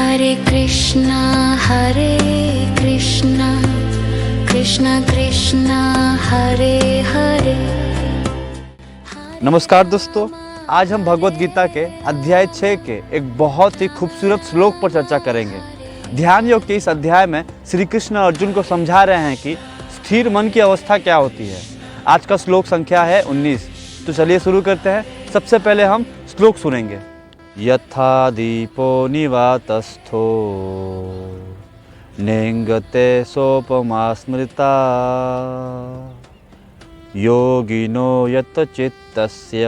हरे कृष्णा कृष्णा कृष्णा हरे हरे। नमस्कार दोस्तों, आज हम भगवत गीता के अध्याय 6 के एक बहुत ही खूबसूरत श्लोक पर चर्चा करेंगे। ध्यान योग के इस अध्याय में श्री कृष्ण अर्जुन को समझा रहे हैं कि स्थिर मन की अवस्था क्या होती है। आज का श्लोक संख्या है 19। तो चलिए शुरू करते हैं। सबसे पहले हम श्लोक सुनेंगे। यथा दीपो निवातस्थो नेंगते सोपमा स्मृता योगिनो यत चित्तस्य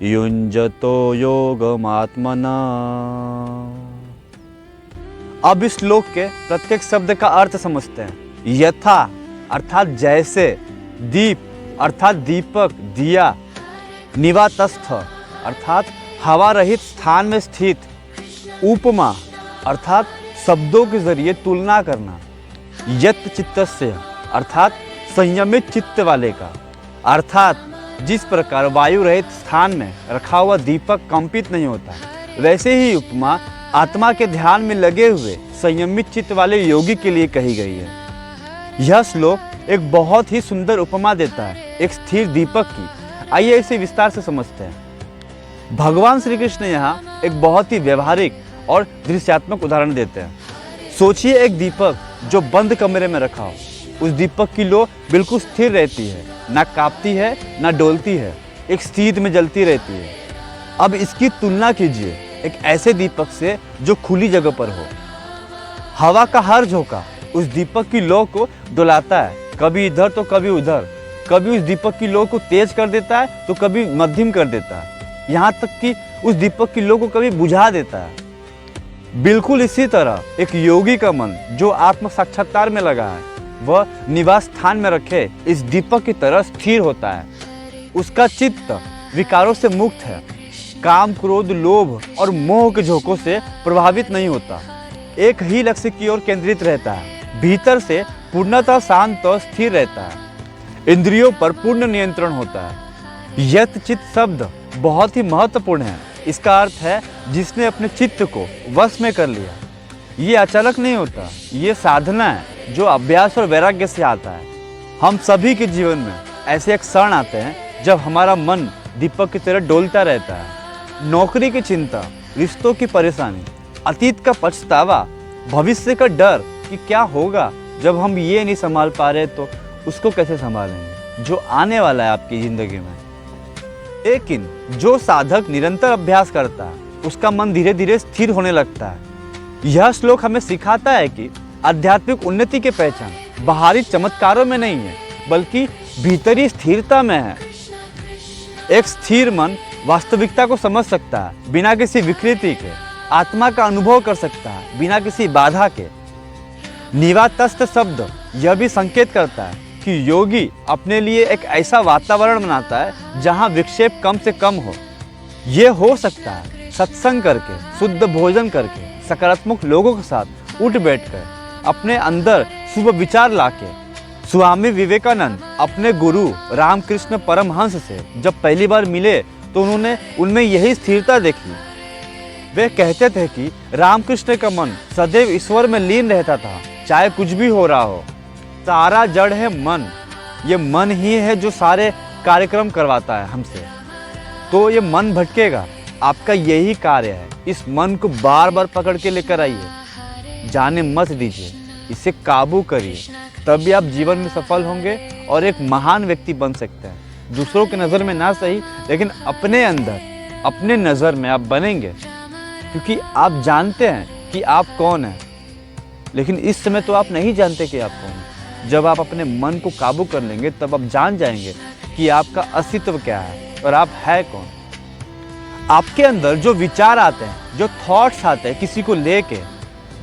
युञ्जतो योगमात्मना। अब इस श्लोक के प्रत्येक शब्द का अर्थ समझते हैं। यथा अर्थात जैसे, दीप अर्थात दीपक दिया, निवातस्थ अर्थात हवा रहित स्थान में स्थित, उपमा अर्थात शब्दों के जरिए तुलना करना, यत चित्तस्य अर्थात संयमित चित्त वाले का, अर्थात जिस प्रकार वायु रहित स्थान में रखा हुआ दीपक कंपित नहीं होता, वैसे ही उपमा आत्मा के ध्यान में लगे हुए संयमित चित्त वाले योगी के लिए कही गई है। यह श्लोक एक बहुत ही सुंदर उपमा देता है एक स्थिर दीपक की। आइए इसे विस्तार से समझते हैं। भगवान श्री कृष्ण यहाँ एक बहुत ही व्यवहारिक और दृश्यात्मक उदाहरण देते हैं। सोचिए एक दीपक जो बंद कमरे में रखा हो। उस दीपक की लो बिल्कुल स्थिर रहती है, ना कांपती है ना डोलती है, एक स्थिर में जलती रहती है। अब इसकी तुलना कीजिए एक ऐसे दीपक से जो खुली जगह पर हो। हवा का हर झोंका उस दीपक की लो को डुलाता है, कभी इधर तो कभी उधर, कभी उस दीपक की लो को तेज कर देता है तो कभी मध्यम कर देता है, यहाँ तक कि उस दीपक की लो को कभी बुझा देता है। बिल्कुल इसी तरह एक योगी का मन जो आत्म साक्षात्कार में लगा है, वह निवास स्थान में रखे इस दीपक की तरह स्थिर होता है। उसका चित्त विकारों से मुक्त है, काम क्रोध लोभ और मोह के झोंकों से प्रभावित नहीं होता, एक ही लक्ष्य की ओर केंद्रित रहता है, भीतर से पूर्णतः शांत और स्थिर रहता है, इंद्रियों पर पूर्ण नियंत्रण होता है। यत चित्त शब्द बहुत ही महत्वपूर्ण है। इसका अर्थ है जिसने अपने चित्त को वश में कर लिया। ये अचानक नहीं होता, ये साधना है जो अभ्यास और वैराग्य से आता है। हम सभी के जीवन में ऐसे एक क्षण आते हैं जब हमारा मन दीपक की तरह डोलता रहता है। नौकरी की चिंता, रिश्तों की परेशानी, अतीत का पछतावा, भविष्य का डर कि क्या होगा जब हम ये नहीं संभाल पा रहे तो उसको कैसे संभालेंगे जो आने वाला है आपकी ज़िंदगी में। लेकिन जो साधक निरंतर अभ्यास करता है उसका मन धीरे धीरे स्थिर होने लगता है। यह श्लोक हमें सिखाता है कि आध्यात्मिक उन्नति की पहचान बाहरी चमत्कारों में नहीं है बल्कि भीतरी स्थिरता में है। एक स्थिर मन वास्तविकता को समझ सकता है बिना किसी विकृति के, आत्मा का अनुभव कर सकता है बिना किसी बाधा के। निवातस्थ शब्द यह भी संकेत करता है कि योगी अपने लिए एक ऐसा वातावरण बनाता है जहां विक्षेप कम से कम हो। ये हो सकता है सत्संग करके, शुद्ध भोजन करके, सकारात्मक लोगों के साथ उठ बैठकर, अपने अंदर शुभ विचार लाके। स्वामी विवेकानंद अपने गुरु रामकृष्ण परमहंस से जब पहली बार मिले तो उन्होंने उनमें यही स्थिरता देखी। वे कहते थे कि रामकृष्ण का मन सदैव ईश्वर में लीन रहता था, चाहे कुछ भी हो रहा हो। सारा जड़ है मन, ये मन ही है जो सारे कार्यक्रम करवाता है हमसे। तो ये मन भटकेगा, आपका यही कार्य है, इस मन को बार बार पकड़ के लेकर आइए, जाने मत दीजिए, इसे काबू करिए, तभी आप जीवन में सफल होंगे और एक महान व्यक्ति बन सकते हैं। दूसरों की नज़र में ना सही, लेकिन अपने अंदर, अपने नज़र में आप बनेंगे, क्योंकि आप जानते हैं कि आप कौन हैं। लेकिन इस समय तो आप नहीं जानते कि आप कौन हैं। जब आप अपने मन को काबू कर लेंगे तब आप जान जाएंगे कि आपका अस्तित्व क्या है और आप है कौन। आपके अंदर जो विचार आते हैं, जो थॉट्स आते हैं किसी को लेके,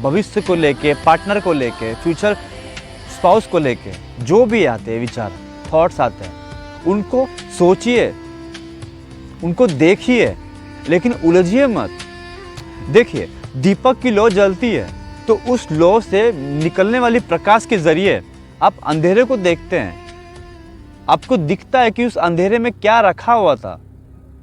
भविष्य को लेके, पार्टनर को लेके, फ्यूचर स्पाउस को लेके, जो भी आते हैं विचार, थॉट्स आते हैं, उनको सोचिए, उनको देखिए, लेकिन उलझिए मत। देखिए, दीपक की लौ जलती है तो उस लौ से निकलने वाली प्रकाश के जरिए आप अंधेरे को देखते हैं। आपको दिखता है कि उस अंधेरे में क्या रखा हुआ था,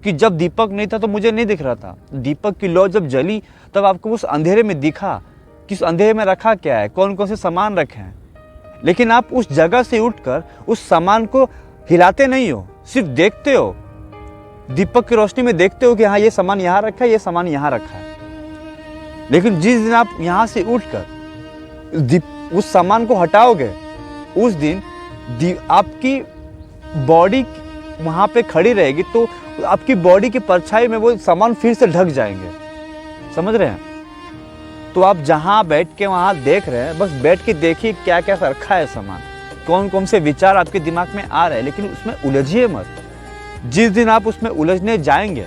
कि जब दीपक नहीं था तो मुझे नहीं दिख रहा था, दीपक की लौ जब जली तब आपको उस अंधेरे में दिखा कि उस अंधेरे में रखा क्या है, कौन कौन से सामान रखे हैं। लेकिन आप उस जगह से उठकर उस सामान को हिलाते नहीं हो, सिर्फ देखते हो, दीपक की रोशनी में देखते हो कि हाँ ये सामान यहाँ रखा है, ये सामान यहाँ रखा है। लेकिन जिस दिन आप यहाँ से उठकर उस सामान को हटाओगे, उस दिन आपकी बॉडी वहाँ पे खड़ी रहेगी, तो आपकी बॉडी की परछाई में वो सामान फिर से ढक जाएंगे। समझ रहे हैं? तो आप जहाँ बैठ के वहाँ देख रहे हैं, बस बैठ के देखिए क्या क्या रखा है सामान, कौन कौन से विचार आपके दिमाग में आ रहे हैं, लेकिन उसमें उलझिए मत। जिस दिन आप उसमें उलझने जाएंगे,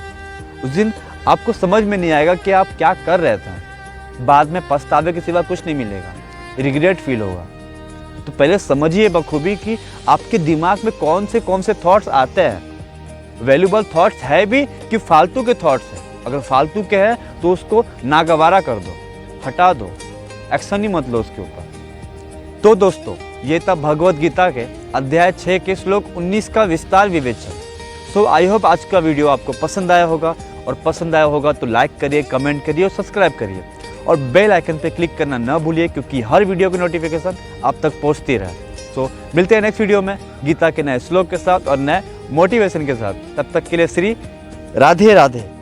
उस दिन आपको समझ में नहीं आएगा कि आप क्या कर रहे थे। बाद में पछतावे के सिवा कुछ नहीं मिलेगा, रिग्रेट फील होगा। तो पहले समझिए बखूबी कि आपके दिमाग में कौन से थॉट्स आते हैं। वैल्यूबल थॉट्स है भी कि फालतू के थॉट्स हैं। अगर फालतू के हैं तो उसको नागवारा कर दो, हटा दो, एक्शन ही मत लो उसके ऊपर। तो दोस्तों, ये था भगवत गीता के अध्याय 6 के श्लोक 19 का विस्तार विवेचन। सो आई होप आज का वीडियो आपको पसंद आया होगा, और पसंद आया होगा तो लाइक करिए, कमेंट करिए और सब्सक्राइब करिए, और बेल आइकन पे क्लिक करना न भूलिए, क्योंकि हर वीडियो की नोटिफिकेशन आप तक पहुंचती रहे। सो मिलते हैं नेक्स्ट वीडियो में गीता के नए श्लोक के साथ और नए मोटिवेशन के साथ। तब तक के लिए श्री राधे राधे।